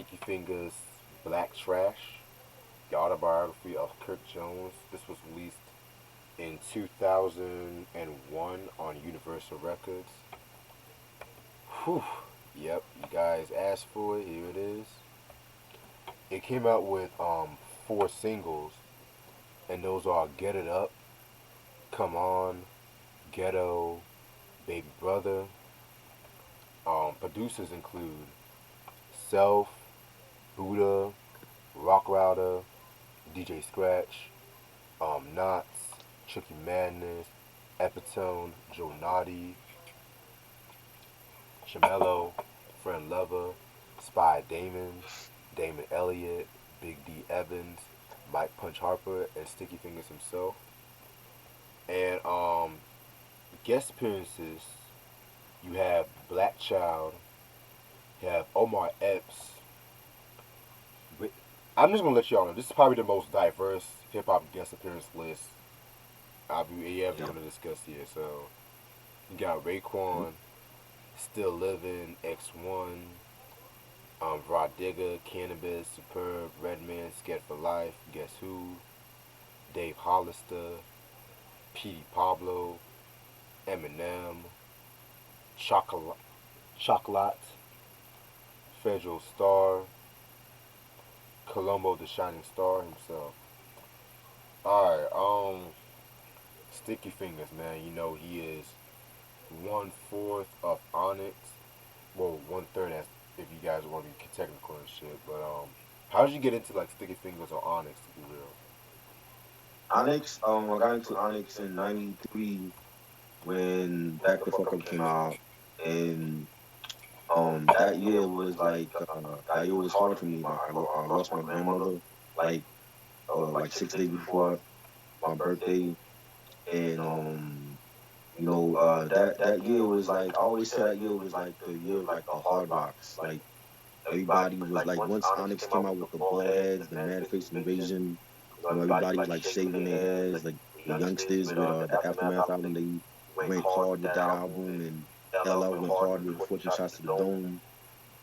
Sticky Fingers, Black Trash, the Autobiography of Kirk Jones. This was released in 2001 on Universal Records. Whew. Yep, you guys asked for it. Here it is. It came out with four singles, and those are "Get It Up," "Come On," "Ghetto," "Baby Brother." Producers include Self, Buddha, Rock Router, DJ Scratch, Knots, Tricky Madness, Epitone, Joe Naughty, Chamello, Friend Lover, Spy Damon, Damon Elliott, Big D Evans, Mike Punch Harper, and Sticky Fingers himself. And guest appearances, you have Black Child, you have Omar Epps. I'm just gonna let y'all know this is probably the most diverse hip hop guest appearance list I'll be ever Yeah. gonna discuss here. So you got Raekwon, Still Living, X1, Rod Digger, Cannabis, Superb, Redman, Scared for Life, Guess Who, Dave Hollister, P. Pablo, Eminem, Chocolate, Chocolate, Federal Star, Colombo the Shining Star himself. Alright, Sticky Fingers, man. You know he is 1/4 of Onyx. Well, 1/3 as if you guys want to be technical and shit. But how did you get into like Sticky Fingers or Onyx to be real? Onyx, I got into Onyx in '93 when Back the Fuck Up came out, and that year was that year was hard for me. I lost my grandmother like 6 days before my birthday, and that year was like I always say that year was like the year of like the hard rocks. Like everybody was like once Onyx came out with the bald heads, the Mad Face Invasion, everybody was like shaving their heads, like the youngsters with the Aftermath album, they went hard with that album, and LL went hard with 14 Shots to the Dome.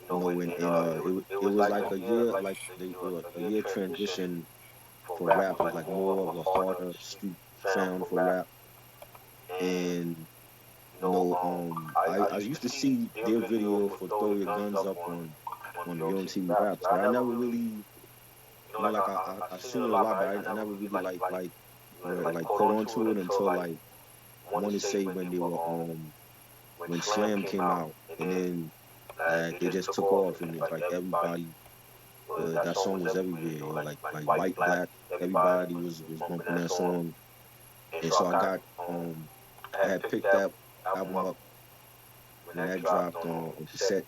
It was like a year a year transition for rap. It was like more of a harder street sound for rap, and I used to see their video for Throw Your Guns Up on Yo MTV Raps, but I never really, I seen it a lot, but I never really like caught on to it until like I want to say when they were when Slam came out, and then they just took off, and it's like everybody that song was everywhere, yo. Like white, black, everybody was bumping that song, and so I had picked that album up when that dropped on cassette,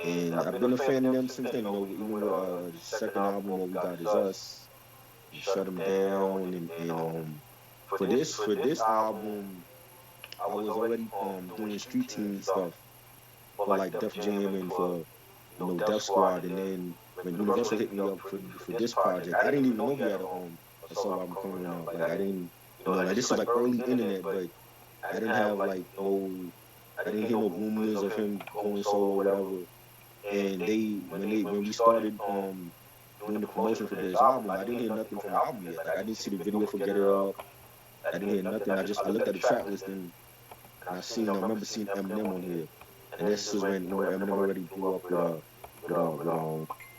and I've been a fan of them since then. Even with the second album, What We Got Is Us, Shut Them Down, and for this album, I was already doing street team stuff for like Def Jam and for Def Squad, and then when Universal hit me up for this project, I didn't even know he had a solo album coming out. Like I didn't, like this was like early internet, but I didn't have I didn't hear no rumors of him going solo or whatever. And when we started doing the promotion for this album, I didn't hear nothing from the album yet. Like I didn't see the video for Get It Up. I didn't hear nothing. I looked at the track list, and I remember seeing Eminem on here. And this was when Eminem already blew up with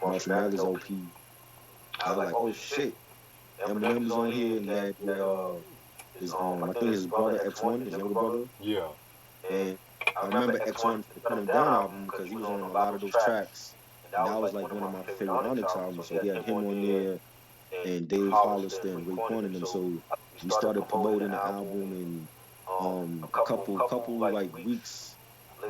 Marshall Mathers LP. I was like, oh shit, Eminem is on here, and he had his I think his brother X1, his younger brother, Yeah. and I remember X1 for the Put Him Down album because he was on a lot of those tracks, and that was like one of my favorite Onyx albums. So he had him on there, and Dave Hollister and Raekwon in them. So we started promoting the album, and couple like weeks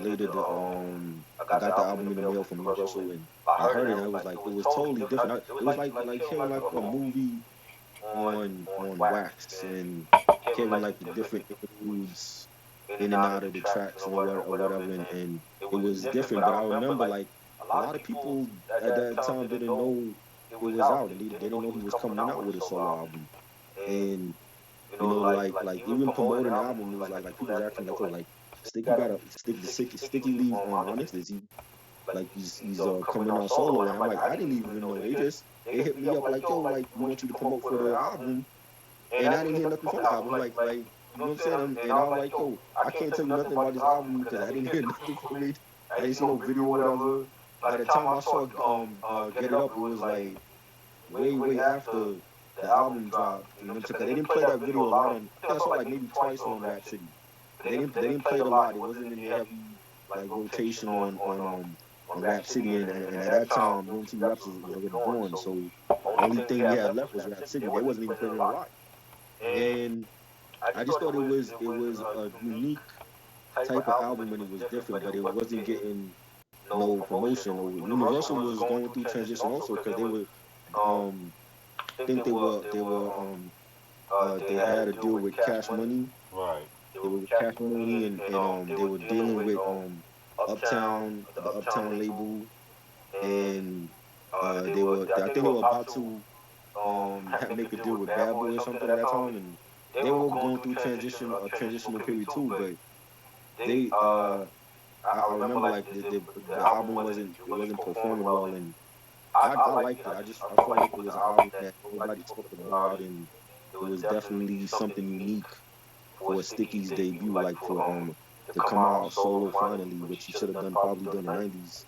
later, the I got the album in the mail from Universal, and I heard it, and it was totally different. It was like hearing like a movie on wax, and hearing like the different interludes in and out of the tracks or whatever, and it was different. But I remember like a lot of people at that time didn't know it was out, and they didn't know he was coming out with a solo album, and like even promoting the album, it was like people was asking like, oh, like Sticky got a sticky leave on Onyx? Is he he's coming on solo, and I'm like, I didn't even know. They hit me up like, yo, like we want you to promote for the album, and I didn't hear nothing from the album. You know what I'm saying? And I was like, yo, I can't tell you nothing about this album because I didn't hear nothing from it. I didn't see no video or whatever. By the time I saw Get It Up, it was like way after the album dropped. You know what I'm saying? Because they didn't play that video a lot on. I think I saw like maybe twice on Rap City. They didn't play it a lot. It wasn't in the heavy like rotation on Rap City, and at that time, UMT Raps was already gone. So only thing we had left was Rap City. They wasn't even playing it a lot, and I just thought it was a unique type of album and it was different, but it wasn't getting no promotion. Or Universal was going through transition also because they were um I think they had a deal with Cash Money. Right. They were with Cash Money and they were dealing with Uptown, the Uptown label, and I think they were about to make a deal with Bad Boy or something at that time, and they were going through transitional period too. But they I remember like the album wasn't performing well, and I liked it. I felt like it was an album that everybody talked about, and it was definitely something unique for Sticky's debut, like for to come out solo finally, which he should have done in the '90s.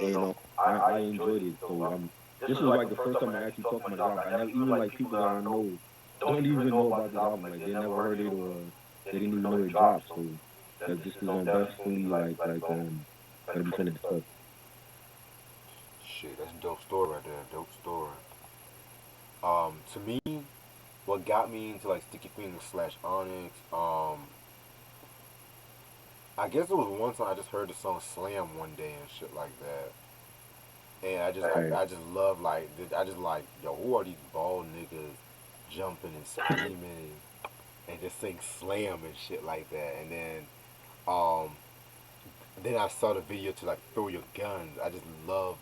And I enjoyed it. So this was like the first time I actually talked about this album. I never even like people that I know don't even know about this album. Like they never heard it or they didn't even know it dropped. So that this is definitely gonna be something to discuss. Shit, that's a dope story right there. Dope story. To me, what got me into like Sticky Fingers slash Onyx, I guess it was one time I just heard the song Slam one day and shit like that. And Right. I just love like I just like yo, who are these bald niggas jumping and screaming and just sing slam and shit like that. And um then I saw the video to like Throw Your Guns. I just love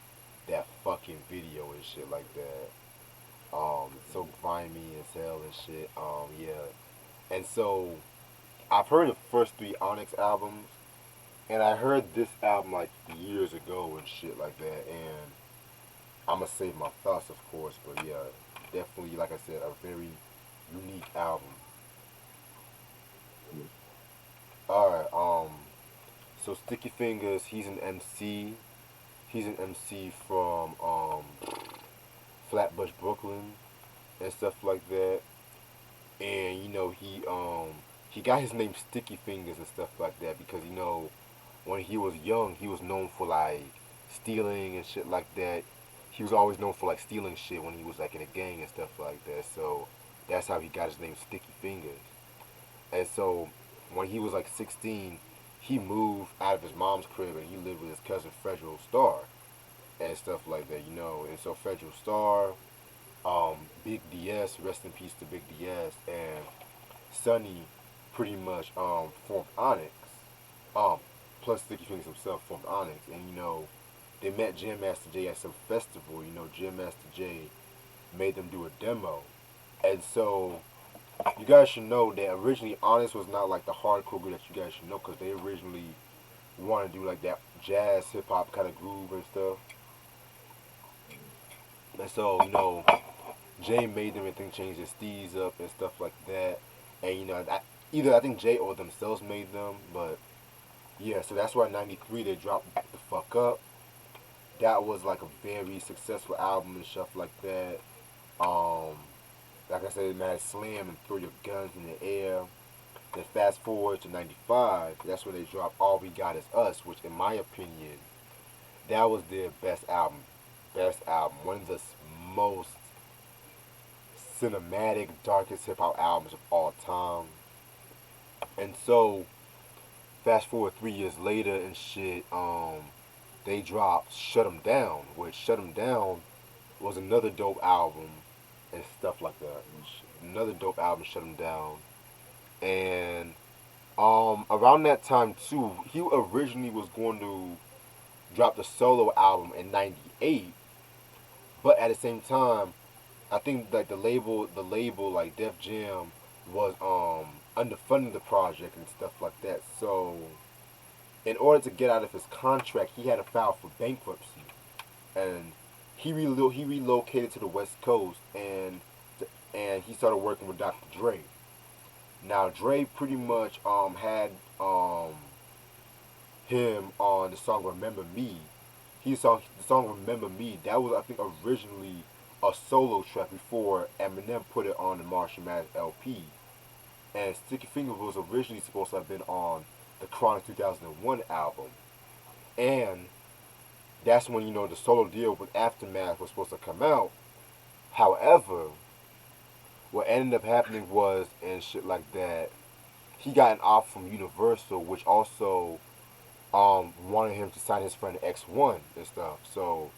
that fucking video and shit like that. So grimy as hell and shit. Yeah. And so I've heard the first three Onyx albums, and I heard this album like years ago and shit like that. And I'm gonna save my thoughts, of course, but yeah, definitely, like I said, a very unique album. All right. So Sticky Fingers, he's an MC. He's an MC from Flatbush, Brooklyn, and stuff like that. And he got his name Sticky Fingers and stuff like that because when he was young, he was known for like stealing and shit like that. He was always known for like stealing shit when he was like in a gang and stuff like that. So that's how he got his name Sticky Fingers. And so when he was like 16, he moved out of his mom's crib and he lived with his cousin Federal Star and stuff like that. And so Federal Star, Big DS, rest in peace to Big DS, and Sonny pretty much formed Onyx. Um, Plus Sticky Fingers himself formed Onyx, and they met Jam Master Jay at some festival. Jam Master Jay made them do a demo, and so you guys should know that originally Onyx was not like the hardcore group that you guys should know because they originally wanted to do like that jazz hip hop kind of groove and stuff. And so Jay made them and think changed their steez up and stuff like that. And either I think Jay or themselves made them, but yeah, so that's why '93 they dropped Back the Fuck Up. That was like a very successful album and stuff like that. Um, like I said, man, Slam and Throw Your Guns in the Air. Then fast forward to '95, that's when they dropped All We Got Is Us, which in my opinion, that was their best album. Best album. One of the most cinematic, darkest hip hop albums of all time. And so, fast forward 3 years later and shit, they dropped Shut 'Em Down, which Shut 'Em Down was another dope album and stuff like that. Another dope album, Shut 'Em Down. And around that time too, he originally was going to drop the solo album in '98, but at the same time, I think like the label like Def Jam was underfunding the project and stuff like that. So In order to get out of his contract, he had to file for bankruptcy, and he relocated to the West Coast, and he started working with Dr. Dre. Now Dre pretty much had him on the song "Remember Me." He song the song "Remember Me." That was, I think, originally a solo track before Eminem put it on the Marshall Mathers LP. And Sticky Fingers was originally supposed to have been on the Chronic 2001 album. And that's when, the solo deal with Aftermath was supposed to come out. However, what ended up happening was, and shit like that, he got an offer from Universal, which also wanted him to sign his friend X1 and stuff. So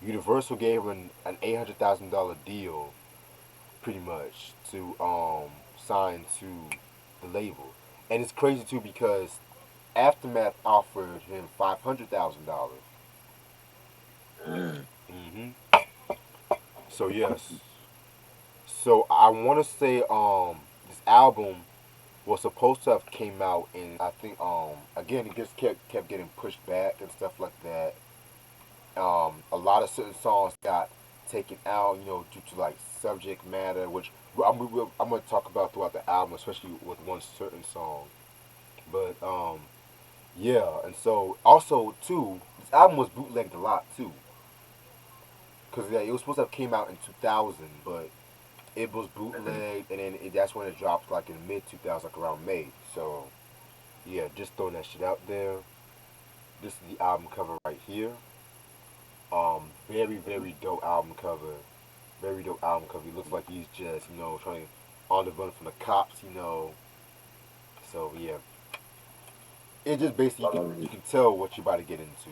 Universal gave him an $800,000 deal, pretty much, to sign to the label. And it's crazy too because Aftermath offered him $500,000. Mm. Mm-hmm. So yes. So I want to say this album was supposed to have came out in, I think, again, it just kept getting pushed back and stuff like that. A lot of certain songs got taken out, due to like subject matter, which I'm gonna talk about throughout the album, especially with one certain song. But yeah, and so also too, this album was bootlegged a lot too, because yeah, it was supposed to have came out in 2000, but it was bootlegged, and then that's when it dropped like in mid 2000, like around May. So yeah, just throwing that shit out there. This is the album cover right here. Very very dope album cover. Very dope album cover. He looks like he's just trying on the run from the cops. So yeah, it just basically you can tell what you're about to get into.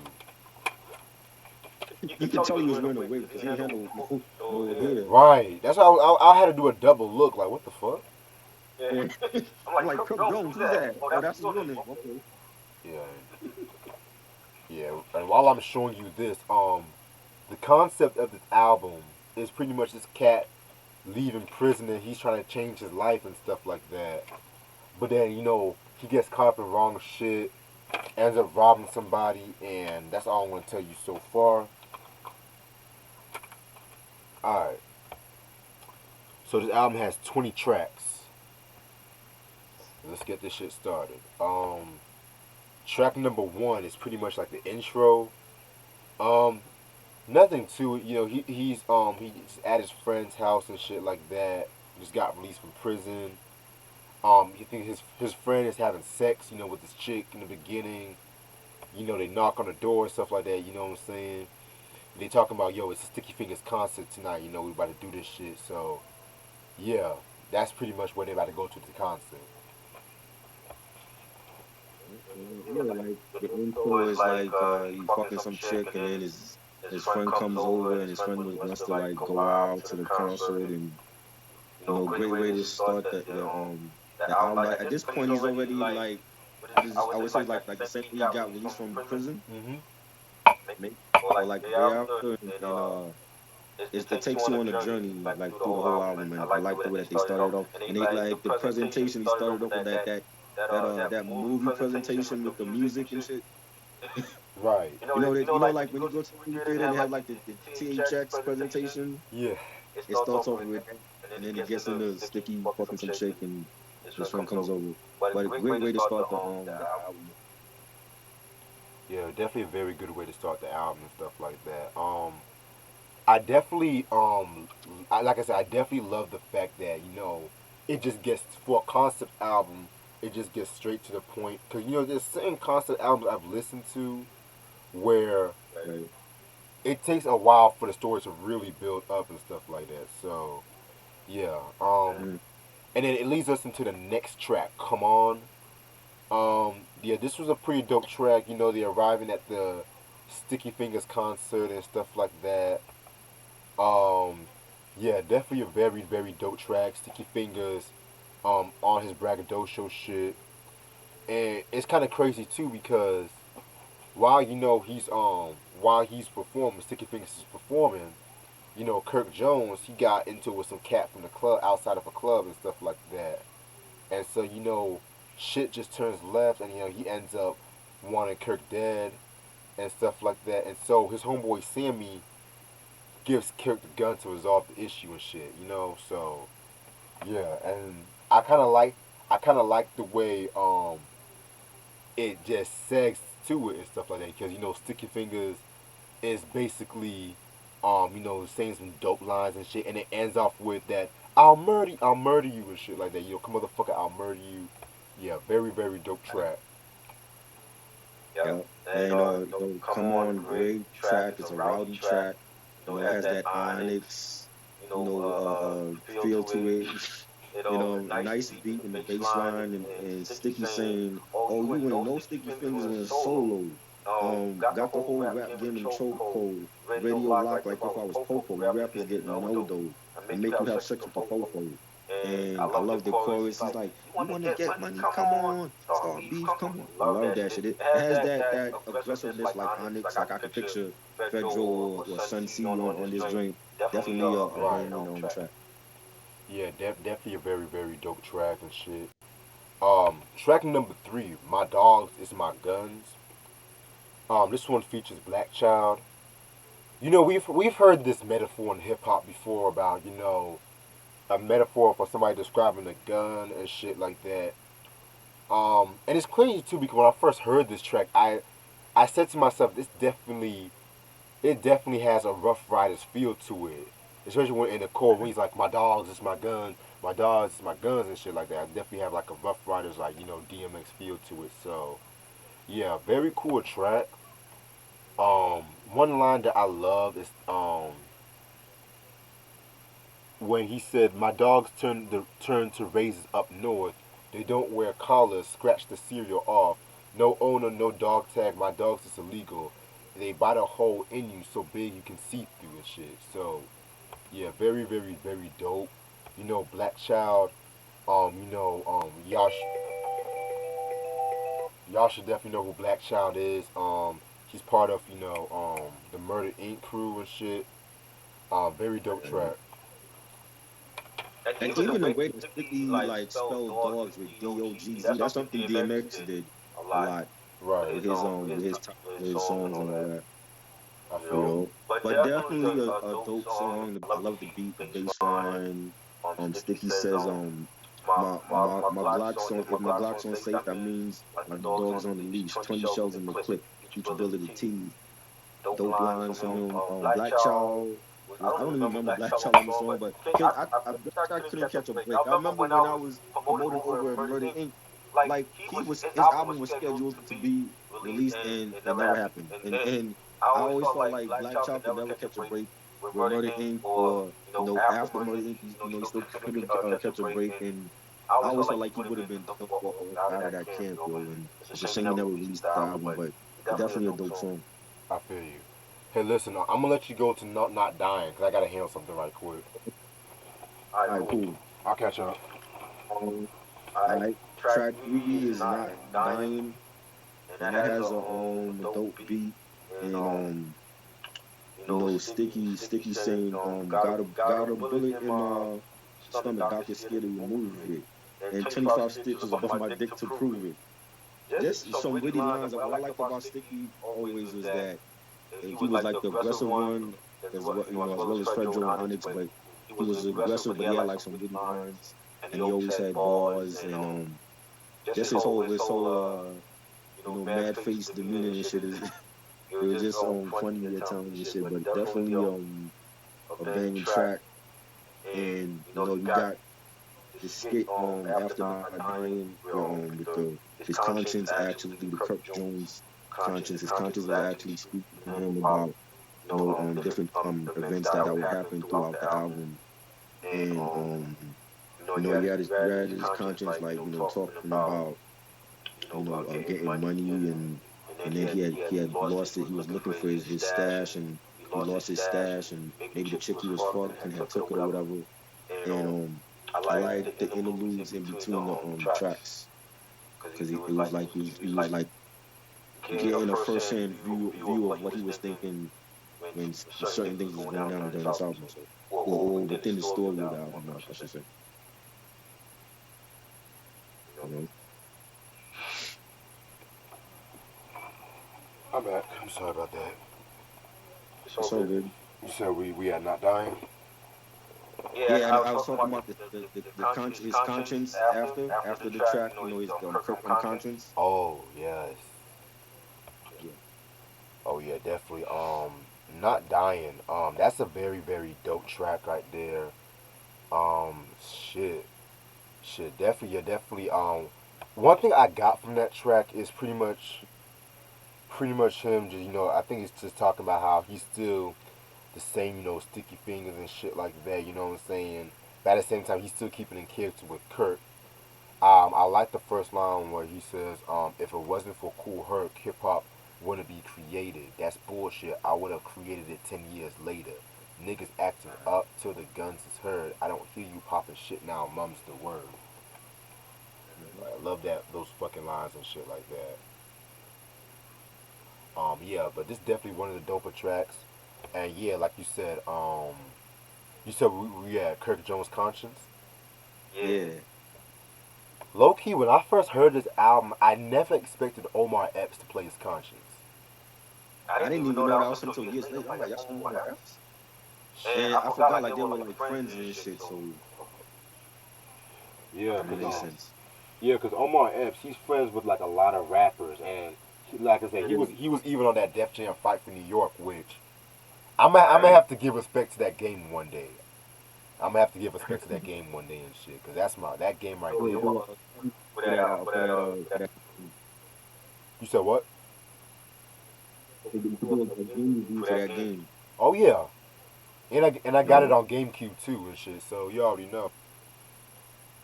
You could tell he was wearing a wig because he ain't had no hair. Right. That's why I had to do a double look. Like, what the fuck? Yeah. I'm like, Kirk Jones, who's that? Oh, that's his real name. Okay. Yeah. Yeah. And while I'm showing you this, the concept of this album is pretty much this cat leaving prison and he's trying to change his life and stuff like that. But then he gets caught up in wrong shit, ends up robbing somebody, and that's all I'm gonna tell you so far. All right. So this album has 20 tracks. Let's get this shit started. Track number one is pretty much like the intro. Um, Nothing to it. He's at his friend's house and shit like that. Just got released from prison. He thinks his friend is having sex, with this chick in the beginning. They knock on the door and stuff like that. You know what I'm saying? They talking about, yo, it's a Sticky Fingers concert tonight. We about to do this shit. So yeah, that's pretty much where they about to go to the concert. Yeah, like the intro is like he fucking some chick, and then his friend comes over, and his friend wants to like go out to the concert, and great way to start the album. Like, at this point, he's already like, what is this? I would say like the same way he got released from prison, Mm-hmm. maybe, or like the day after, and it takes you on a journey like through the whole album, and I like the way that they started off, and they like the presentation. He started off with that movie presentation with the music and shit. Right. Like when you go to the movie theater, they have like the THX presentation. Yeah. It starts off with that, and then it gets into Sticky fucking some chick, and his friend comes over. But a great way to start the album. Yeah, definitely a very good way to start the album and stuff like that. I definitely like I said, I definitely love the fact that it just gets for a concept album, it just gets straight to the point. Cause there's certain concept albums I've listened to where Right. it takes a while for the story to really build up and stuff like that. So yeah, Mm. and then it leads us into the next track. Come on. Yeah, this was a pretty dope track. They're arriving at the Sticky Fingers concert and stuff like that. Um, yeah, definitely a very, very dope track. Sticky Fingers, on his braggadocio shit, and it's kind of crazy too because while while he's performing, Sticky Fingers is performing. Kirk Jones, he got into it with some cat from the club outside of a club and stuff like that, and so shit just turns left, and he ends up wanting Kirk dead and stuff like that. And so his homeboy Sammy gives Kirk the gun to resolve the issue and shit, you know. So yeah, and I kind of like I kind of like the way it just segs to it and stuff like that because you know Sticky Fingers is basically saying some dope lines and shit, and it ends off with that I'll murder you and shit like that. Yo, come motherfucker, I'll murder you. Yeah, very very dope track. Yeah. And Come On, great track. It's a rowdy track. It has that Onyx, feel to it. Nice beat in the bass line and Sticky saying, "Oh, you ain't no Sticky Fingers in solo." Got the whole rap game in chokehold. Radio lock like if I was Popo. You rappers get no dough and make you have sex with the fofo. And I love the chorus. He's like, "You want to get money? Come on, start beef. Come on." I love that shit. It has that aggressiveness like Onyx. Like I could picture Federal or Sun C on this joint. Definitely a Right. banging track. Yeah, definitely a very very dope track and shit. Track number three, My Dogs Is My Guns. This one features Black Child. You know, we've heard this metaphor in hip hop before about a metaphor for somebody describing a gun and shit like that. And it's crazy too because when I first heard this track, I said to myself, it definitely has a Rough Riders feel to it. Especially when in the core when he's like, my dogs is my gun, my dogs is my guns and shit like that. I definitely have like a Rough Riders like DMX feel to it. So yeah, very cool track. One line that I love is when he said, "My dogs turn to raisins up north. They don't wear collars, scratch the cereal off. No owner, no dog tag. My dogs is illegal. They bite a hole in you so big you can see through and shit." So yeah, very very very dope. Black Child. Y'all should definitely know who Black Child is. He's part of the Murder Inc. crew and shit. Very dope track. And even the way that Sticky like spelled dogs with DOGZ, that's something DMX did a lot Right. with his titles of his songs and all that. I feel you. But definitely a dope song. I love the beat, the bass line. Sticky says, my Glock's on if my Glock's on safe, that means my dog's on the leash, 20 shells in the clip, future ability tease. Dope lines from him. Black Child. I don't even remember Black Child on the song, but Black Child couldn't catch a break. I remember when I was promoting over at Murder Inc. Like his album was scheduled to be released and it never happened. And I always felt like Black Child could never catch a break with Murder Inc. or after Murder Inc. He still couldn't catch a break. And I always felt like he would have been out of that camp, yo. And it's a shame he never released the album, but definitely a dope song. I feel you. Hey, listen, I'm gonna let you go to not dying because I gotta handle something right quick. All right, cool. I'll catch up. Um, all right, track three is Not Dying, and that has a dope beat and Sticky saying got a bullet in my stomach, doctor scared to remove it, and 25 stitches above my dick to prove it. Just some witty lines. What I liked about Sticky always was that he was like the aggressive one as well as Fredro and Onyx, but he was aggressive, but he had like some witty lines, and he always had bars, and just his whole mad face demeanor and shit is it was just funny at times and shit, but definitely a banging track. And you got the skit after not dying with the his conscience actually the Kirk Jones conscience. His conscience was actually speaking to him about different events that would happen throughout the album. And he had his conscience like talking about getting money, and then he had lost it. He was looking for his stash, and he lost his stash, and maybe the chick he was fucking had took it or whatever. And I like the interludes in between the tracks because it was like he was like getting a first hand view of what he was thinking when certain things was going down during this album. So or within the story of the album, I should say. You know? I'm sorry about that. It's all good. You said we are not dying. Yeah, and I was talking about his conscience after the track. You know, his Kirk unconscious. Oh yes. Yeah. Oh yeah, definitely. Not dying. That's a very dope track right there. Shit, shit, definitely, yeah, definitely. One thing I got from that track is pretty much him. Just I think he's just talking about how he's still the same, sticky fingers and shit like that. You know what I'm saying? But at the same time, he's still keeping in character with Kirk. I like the first line where he says, "If it wasn't for Cool Herc, hip hop wouldn't be created. That's bullshit. I would have created it 10 years later. Niggas acting up till the guns is heard. I don't hear you popping shit now. Mum's the word." Mhm. I love that those fucking lines and shit like that. Yeah, but this definitely one of the doper tracks. And yeah, like you said we had Kirk Jones' Conscience. Yeah. Low key, when I first heard this album, I never expected Omar Epps to play his Conscience. I didn't even know that was until years later. I'm like, that's Omar Epps. And I forgot like they were like friends and shit, so Yeah, that makes sense. yeah, cause Omar Epps, he's friends with like a lot of rappers, and like I said, Mhm. he was even on that Def Jam Fight for New York, which I'm gonna have to give respect to that game one day. I'm gonna have to give respect to that game one day and shit, cause that's that game right Oh, there. do for that. You said what? They do a game review for that game. Oh yeah, and I got it Mhm. on GameCube too and shit. So you already know.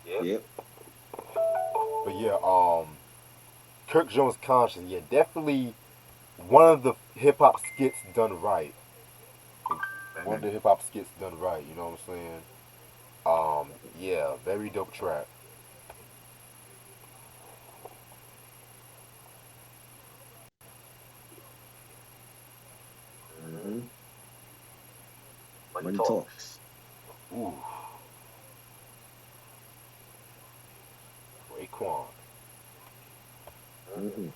Yep. But yeah, Kirk Jones' Conscience, yeah, definitely one of the hip hop skits done right. One of the Mhm. hip hop skits done right. You know what I'm saying? Yeah, very dope track. Mhm. Money talks. Ooh, Raekwon. Mhm.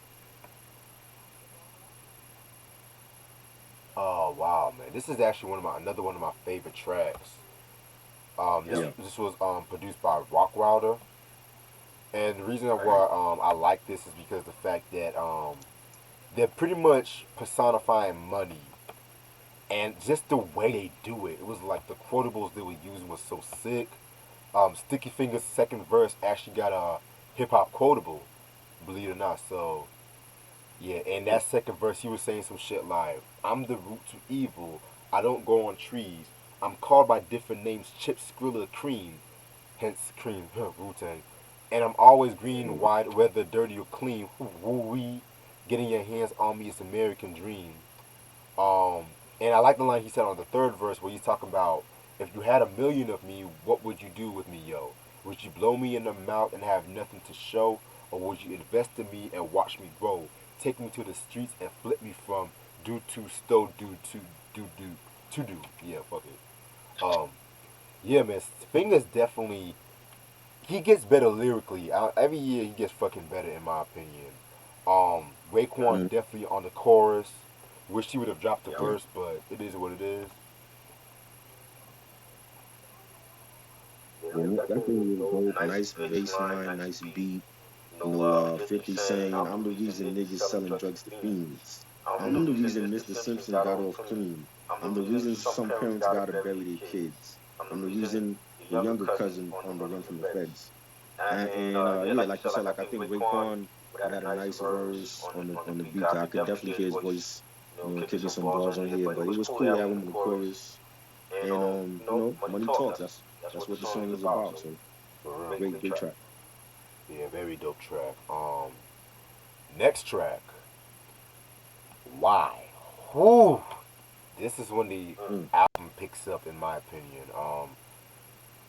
Oh wow, man, this is actually another one of my favorite tracks. Yeah. This was produced by Rockwilder, and the reason why I like this is because the fact that they're pretty much personifying money, and just the way they do it. It was like the quotables they were using was so sick. Sticky Fingers' second verse actually got a hip hop quotable, believe it or not. So yeah, in that second verse, he was saying some shit like, "I'm the root to evil. I don't go on trees. I'm called by different names: Chip, Skrilla, Cream, hence Cream, Wu Tang. And I'm always green, Mhm. wide, whether dirty or clean. Woo wee, getting your hands on me is American dream." Um, and I like the line he said on the third verse where he's talking about, "If you had a million of me, what would you do with me, yo? Would you blow me in the mouth and have nothing to show? Or would you invest in me and watch me grow? Take me to the streets and flip me from do to sto do do. Yeah, fuck it. Yeah, man. Fingers definitely he gets better lyrically. Every year he gets fucking better in my opinion. Raekwon Mhm. definitely on the chorus. Wish he would have dropped the Yeah. verse, but it is what it is. Yeah, that thing was dope. Nice bass line, nice beat. 50 saying, I'm the reason niggas selling drugs to fiends. I'm the reason Mr. Simpson got off clean. I'm the reason some parents gotta bury their kids. I'm the reason your younger cousin on the run from the feds. Yeah, like you said, like I think Raekwon would had a nice verse on the beat. I could definitely hear his voice, kicking some bars on here. But it was cool to have him in the chorus. And money talks. That's what the song is about. So For real. great track. Yeah, very dope track. Next track. Why? Whoo! This is when the Mm, album picks up, in my opinion.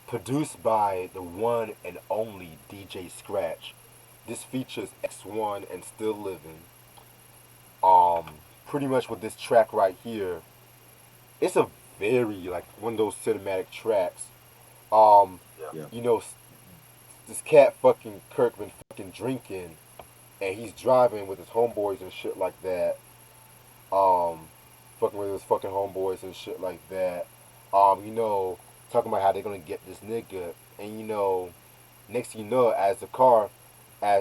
Produced by the one and only DJ Scratch. This features X1 and Still Living. Um, Pretty much with this track right here, it's a very like one of those cinematic tracks. Um, yeah. you know, this cat fucking Kirk been fucking drinking, and he's driving with his homeboys and shit like that. um, fucking with his fucking homeboys and shit like that. You know, talking about how they're gonna get this nigga, and you know, next thing you know, as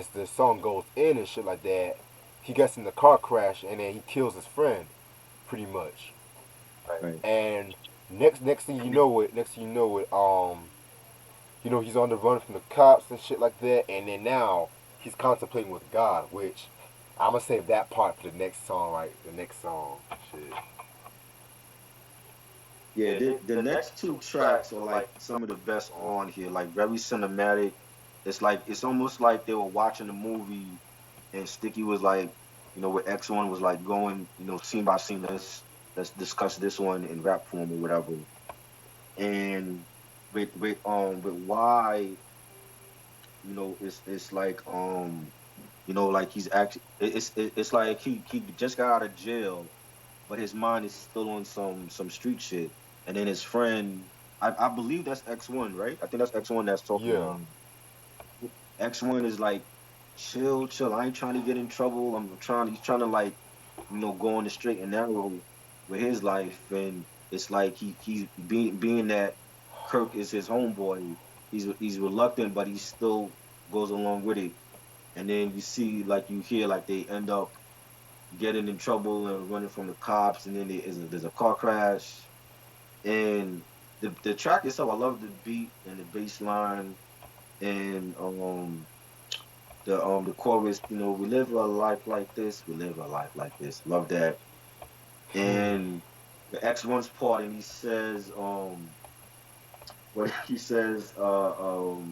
the song goes in and shit like that, he gets in the car crash and then he kills his friend, pretty much. right. And next thing you know it, you know, he's on the run from the cops and shit like that, and then now he's contemplating with God, which I'm gonna save that part for the next song, right? The next song, shit. Yeah, the next two tracks are like some of the best on here, like very cinematic. It's like it's almost like they were watching a movie and Sticky was like, where X1 was like going, scene by scene, let's discuss this one in rap form or whatever. And with why, it's like like he's actually it's like he just got out of jail, but his mind is still on some street shit. And then his friend, I believe that's X1, right? I think that's X1 that's talking. Yeah. X1 is like, chill, chill. I ain't trying to get in trouble. He's trying to like, go on the straight and narrow with his life. And it's like he's being that Kirk is his homeboy. He's reluctant, but he still goes along with it. And then you see, like you hear, like they end up getting in trouble and running from the cops, and then there's a car crash. And the track itself, I love the beat and the bass line, and the chorus, we live a life like this, we live a life like this. Love that. And the X1's part, and he says, what he says, about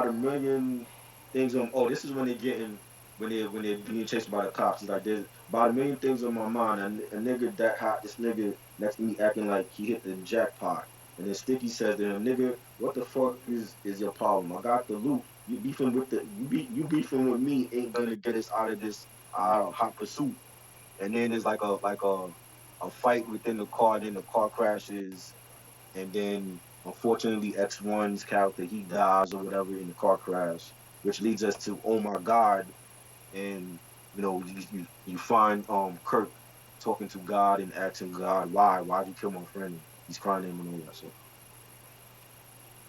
a million things on. Oh, this is when they're getting when they're being chased by the cops. He's like, there's about a million things on my mind. A nigga that hot, this nigga next to me acting like he hit the jackpot. And then Sticky says to him, nigga, what the fuck is your problem? I got the loot. You beefing with me ain't gonna get us out of this hot pursuit. And then there's like a fight within the car. Then the car crashes, and then unfortunately X1's character he dies or whatever in the car crash, which leads us to oh my god, and you find Kirk talking to God and asking God why'd you kill my friend? He's crying to him and all that. So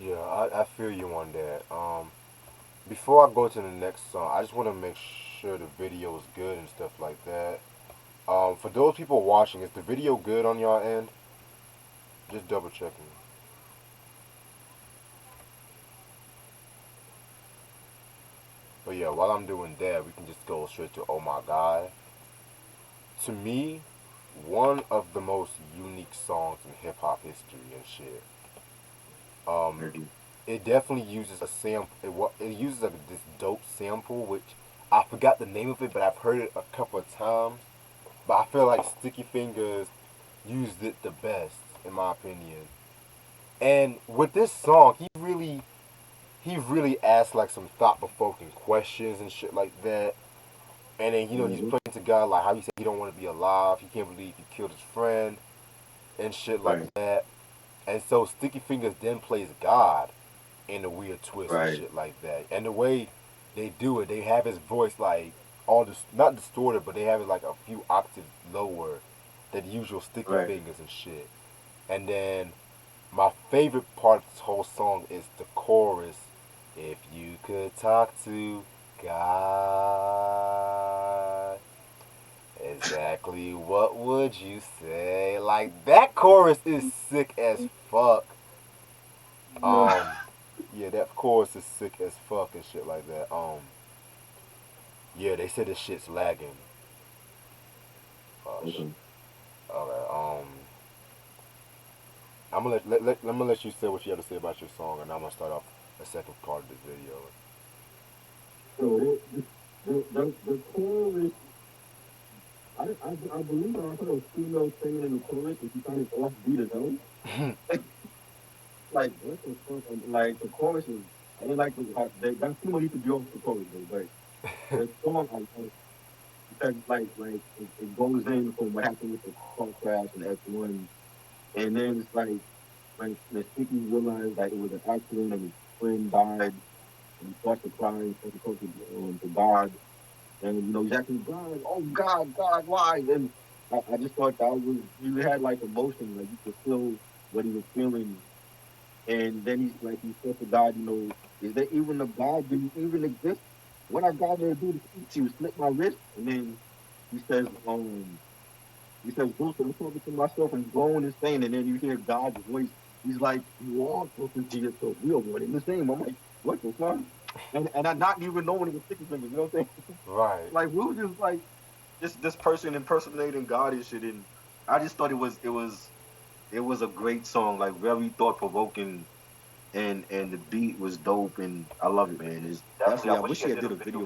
Yeah, I feel you on that. Before I go to the next song, I just want to make sure the video is good and stuff like that. For those people watching, is the video good on your end? Just double checking. But yeah, while I'm doing that, we can just go straight to Oh My God. To me, one of the most unique songs in hip hop history and shit. I Um, agree. it definitely uses a sample. It uses this dope sample, which I forgot the name of it, but I've heard it a couple of times. But I feel like Sticky Fingers used it the best, in my opinion. And with this song, he really asked like some thought provoking questions and shit like that. And then he's Hmm. praying to God like how he said he don't want to be alive. He can't believe he killed his friend and shit like Right, that. And so Sticky Fingers then plays God in a weird twist and right, shit like that. And the way they do it, they have his voice like all this not distorted, but they have it like a few octaves lower than the usual Sticky right. Fingers and shit. And then my favorite part of this whole song is the chorus. If you could talk to God, exactly what would you say? Like that chorus is sick as fuck. Yeah. Um, yeah, that chorus is sick as fuck and shit like that. Yeah, they said this shit's lagging. Oh shit. Okay. Okay. I'm gonna let me let you say what you have to say about your song, and I'm gonna start off the second part of this video. So the chorus, I believe I heard a female singing in the chorus, and she sounded offbeat as hell. Like what the fuck? Like the chorus is, I didn't like that female used to be off the chorus though, but the song because it goes in from what happened with the car crash and X1, and then it's like when Sticky realized that it was an accident and his friend died, and he starts to cry and starts to talk to God, and he's asking God, oh God, God, why? I just thought that was he had like emotion, like you could feel what he was feeling, and then he's like he said to God, you know, is there even a God? Do you even exist? What I got there to do to speak to you, slit my wrist, and then he says, he says, Bruce, I'm talking to myself and going and saying, and then you hear God's voice. He's like, you are talking to yourself. We are one in the same. I'm like, what the fuck? And I not even knowing it was sticky fingers. You know what I'm saying? Right. Like we were just like this person impersonating God and shit. And I just thought it was a great song, like very thought provoking, and the beat was dope, and I love it, man. It's definitely I wish he had did a video